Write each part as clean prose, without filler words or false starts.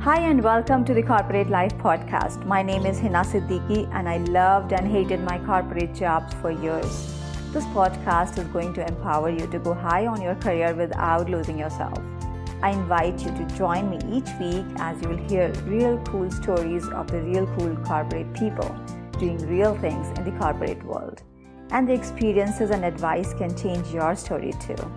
Hi and welcome to the Corporate Life Podcast. My name is Hina Siddiqui and I loved and hated my corporate jobs for years. This podcast is going to empower you to go high on your career without losing yourself. I invite you to join me each week as you will hear real cool stories of the real cool corporate people doing real things in the corporate world. And the experiences and advice can change your story too.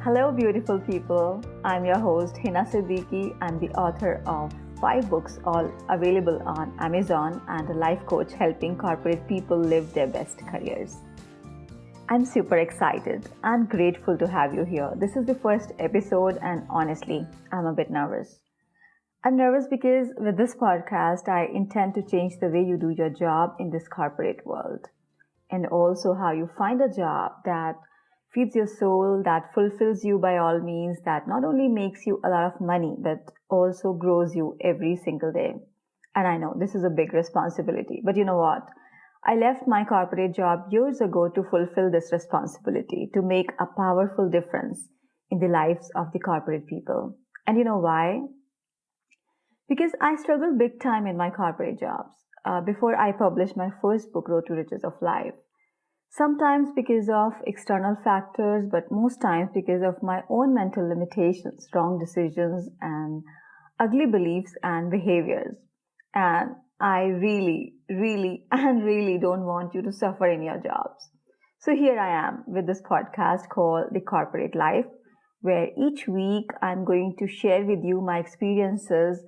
Hello beautiful people, I'm your host Hina Siddiqui. I'm the author of 5 books all available on Amazon and a life coach helping corporate people live their best careers. I'm super excited and grateful to have you here. This is the first episode and honestly, I'm a bit nervous. I'm nervous because with this podcast, I intend to change the way you do your job in this corporate world and also how you find a job that feeds your soul, that fulfills you by all means, that not only makes you a lot of money, but also grows you every single day. And I know this is a big responsibility, but you know what? I left my corporate job years ago to fulfill this responsibility, to make a powerful difference in the lives of the corporate people. And you know why? Because I struggled big time in my corporate jobs before I published my first book, Road to Riches of Life. Sometimes because of external factors, but most times because of my own mental limitations, wrong decisions, and ugly beliefs and behaviors. And I really don't want you to suffer in your jobs. So here I am with this podcast called The Corporate Life, where each week I'm going to share with you my experiences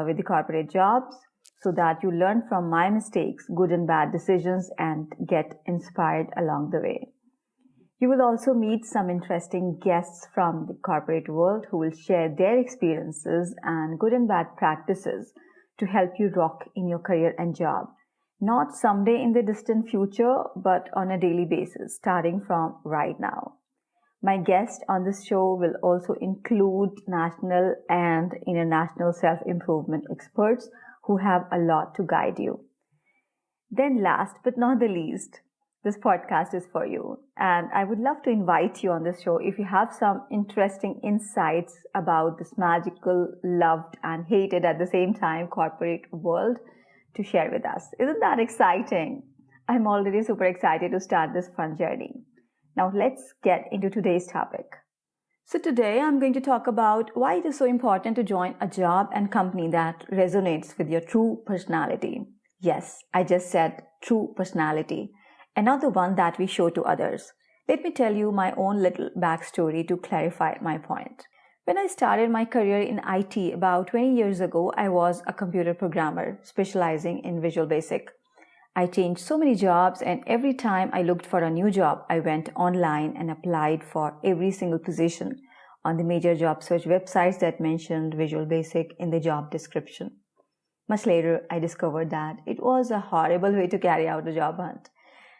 with the corporate jobs, so that you learn from my mistakes, good and bad decisions, and get inspired along the way. You will also meet some interesting guests from the corporate world who will share their experiences and good and bad practices to help you rock in your career and job. Not someday in the distant future, but on a daily basis, starting from right now. My guests on this show will also include national and international self-improvement experts who have a lot to guide you. Then last but not the least, this podcast is for you. And I would love to invite you on this show if you have some interesting insights about this magical, loved and hated at the same time corporate world to share with us. Isn't that exciting? I'm already super excited to start this fun journey. Now let's get into today's topic. So today I'm going to talk about why it is so important to join a job and company that resonates with your true personality. Yes, I just said true personality, and not the one that we show to others. Let me tell you my own little backstory to clarify my point. When I started my career in IT about 20 years ago, I was a computer programmer specializing in Visual Basic. I changed so many jobs, and every time I looked for a new job, I went online and applied for every single position on the major job search websites that mentioned Visual Basic in the job description. Much later, I discovered that it was a horrible way to carry out a job hunt.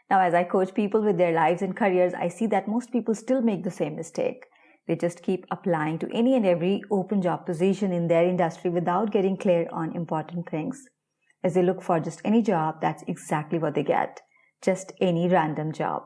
Now, as I coach people with their lives and careers, I see that most people still make the same mistake. They just keep applying to any and every open job position in their industry without getting clear on important things. As they look for just any job, that's exactly what they get. Just any random job.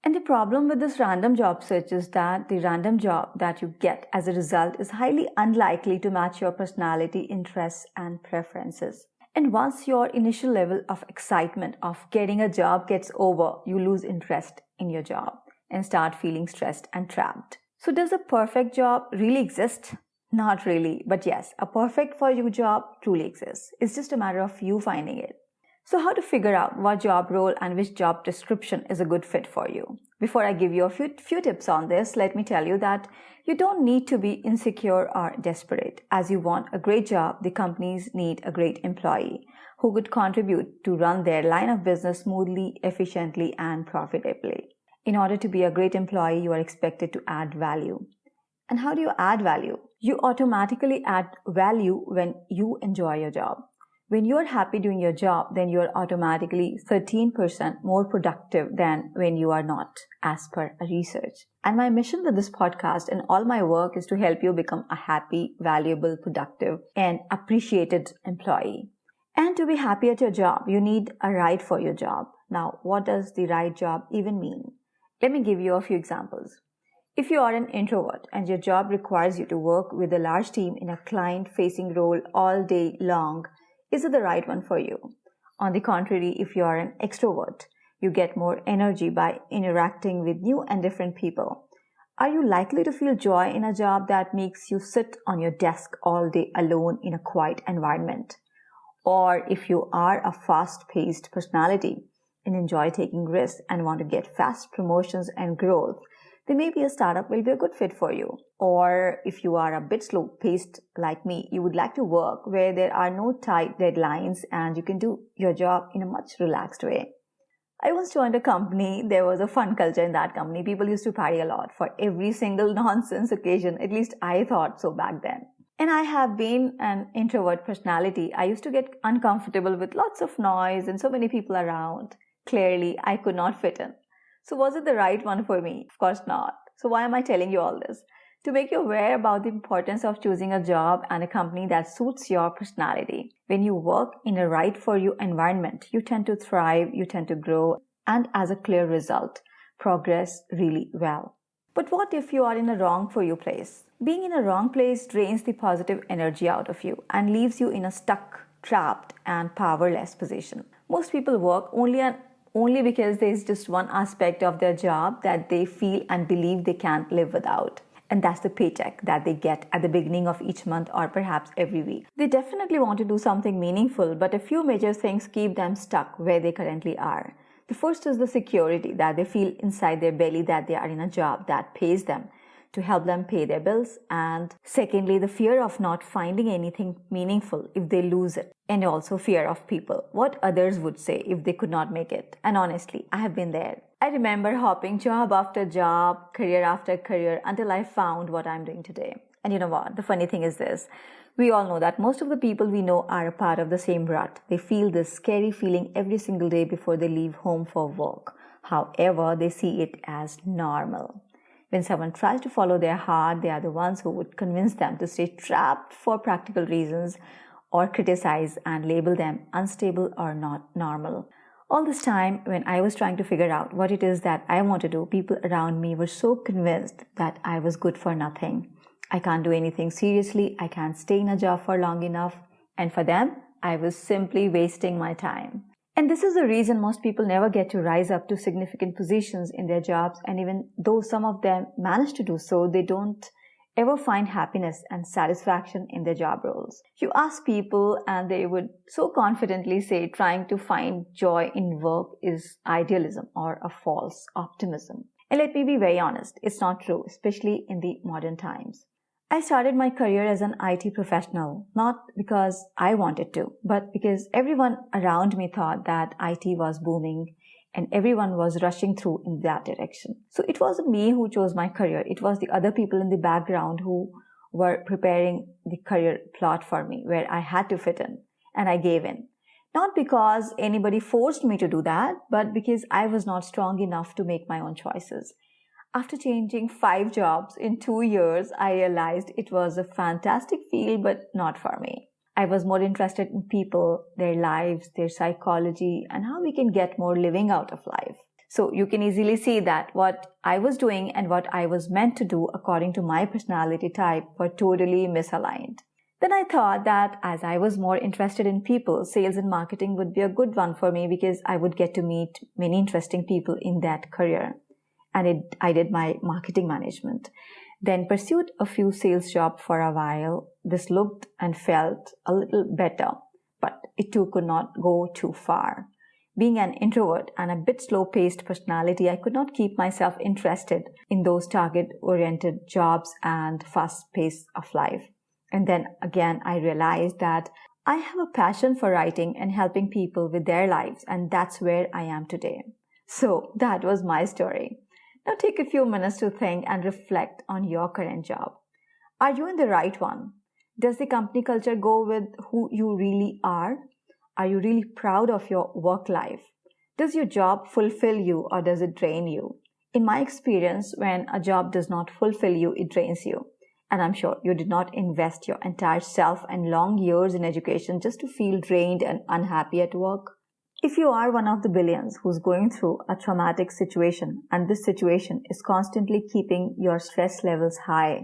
And the problem with this random job search is that the random job that you get as a result is highly unlikely to match your personality, interests, and preferences. And once your initial level of excitement of getting a job gets over, you lose interest in your job and start feeling stressed and trapped. So does a perfect job really exist? Not really, but yes, a perfect for you job truly exists. It's just a matter of you finding it. So how to figure out what job role and which job description is a good fit for you? Before I give you a few tips on this, let me tell you that you don't need to be insecure or desperate. As you want a great job, the companies need a great employee who could contribute to run their line of business smoothly, efficiently, and profitably. In order to be a great employee, you are expected to add value. And how do you add value? You automatically add value when you enjoy your job. When you're happy doing your job, then you're automatically 13% more productive than when you are not, as per a research. And my mission with this podcast and all my work is to help you become a happy, valuable, productive, and appreciated employee. And to be happy at your job, you need a right for your job. Now, what does the right job even mean? Let me give you a few examples. If you are an introvert and your job requires you to work with a large team in a client-facing role all day long, is it the right one for you? On the contrary, if you are an extrovert, you get more energy by interacting with new and different people. Are you likely to feel joy in a job that makes you sit on your desk all day alone in a quiet environment? Or if you are a fast-paced personality and enjoy taking risks and want to get fast promotions and growth, then maybe a startup will be a good fit for you. Or if you are a bit slow-paced like me, you would like to work where there are no tight deadlines and you can do your job in a much relaxed way. I once joined a company. There was a fun culture in that company. People used to party a lot for every single nonsense occasion. At least I thought so back then. And I have been an introvert personality. I used to get uncomfortable with lots of noise and so many people around. Clearly, I could not fit in. So was it the right one for me? Of course not. So why am I telling you all this? To make you aware about the importance of choosing a job and a company that suits your personality. When you work in a right for you environment, you tend to thrive, you tend to grow, and as a clear result, progress really well. But what if you are in a wrong for you place? Being in a wrong place drains the positive energy out of you and leaves you in a stuck, trapped, and powerless position. Most people work only because there is just one aspect of their job that they feel and believe they can't live without. And that's the paycheck that they get at the beginning of each month or perhaps every week. They definitely want to do something meaningful, but a few major things keep them stuck where they currently are. The first is the security that they feel inside their belly that they are in a job that pays them to help them pay their bills. And secondly, the fear of not finding anything meaningful if they lose it. And also fear of people, what others would say if they could not make it. And honestly, I have been there. I remember hopping job after job, career after career, until I found what I'm doing today. And you know what? The funny thing is this. We all know that most of the people we know are a part of the same rut. They feel this scary feeling every single day before they leave home for work. However, they see it as normal. When someone tries to follow their heart, they are the ones who would convince them to stay trapped for practical reasons or criticize and label them unstable or not normal. All this time, when I was trying to figure out what it is that I want to do, people around me were so convinced that I was good for nothing. I can't do anything seriously. I can't stay in a job for long enough. And for them, I was simply wasting my time. And this is the reason most people never get to rise up to significant positions in their jobs. And even though some of them manage to do so, they don't ever find happiness and satisfaction in their job roles. You ask people and they would so confidently say trying to find joy in work is idealism or a false optimism. And let me be very honest, it's not true, especially in the modern times. I started my career as an IT professional, not because I wanted to, but because everyone around me thought that IT was booming and everyone was rushing through in that direction. So it wasn't me who chose my career. It was the other people in the background who were preparing the career plot for me, where I had to fit in, and I gave in. Not because anybody forced me to do that, but because I was not strong enough to make my own choices. After changing 5 jobs in 2 years, I realized it was a fantastic field, but not for me. I was more interested in people, their lives, their psychology, and how we can get more living out of life. So you can easily see that what I was doing and what I was meant to do according to my personality type were totally misaligned. Then I thought that as I was more interested in people, sales and marketing would be a good one for me because I would get to meet many interesting people in that career. And I did my marketing management. Then pursued a few sales jobs for a while. This looked and felt a little better, but it too could not go too far. Being an introvert and a bit slow-paced personality, I could not keep myself interested in those target-oriented jobs and fast pace of life. And then again, I realized that I have a passion for writing and helping people with their lives, and that's where I am today. So that was my story. Now take a few minutes to think and reflect on your current job. Are you in the right one? Does the company culture go with who you really are? Are you really proud of your work life? Does your job fulfill you or does it drain you? In my experience, when a job does not fulfill you, it drains you. And I'm sure you did not invest your entire self and long years in education just to feel drained and unhappy at work. If you are one of the billions who's going through a traumatic situation and this situation is constantly keeping your stress levels high,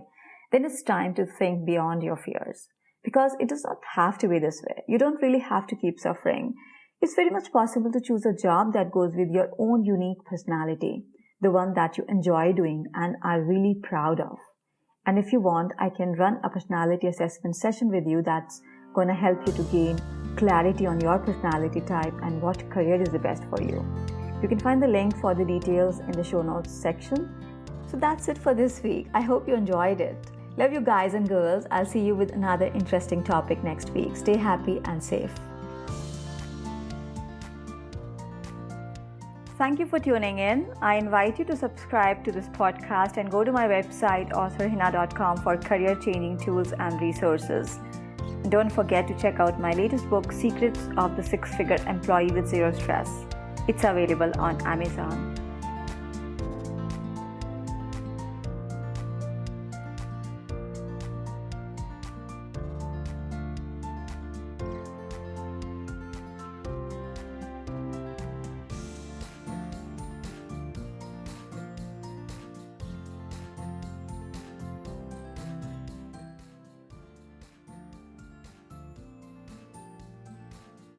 then it's time to think beyond your fears. Because it does not have to be this way. You don't really have to keep suffering. It's very much possible to choose a job that goes with your own unique personality, the one that you enjoy doing and are really proud of. And if you want, I can run a personality assessment session with you that's going to help you to gain clarity on your personality type and what career is the best for you. You can find the link for the details in the show notes section. So that's it for this week. I hope you enjoyed it. Love you guys and girls. I'll see you with another interesting topic next week. Stay happy and safe. Thank you for tuning in. I invite you to subscribe to this podcast and go to my website authorhina.com for career-changing tools and resources. And don't forget to check out my latest book, Secrets of the Six-Figure Employee with Zero Stress. It's available on Amazon.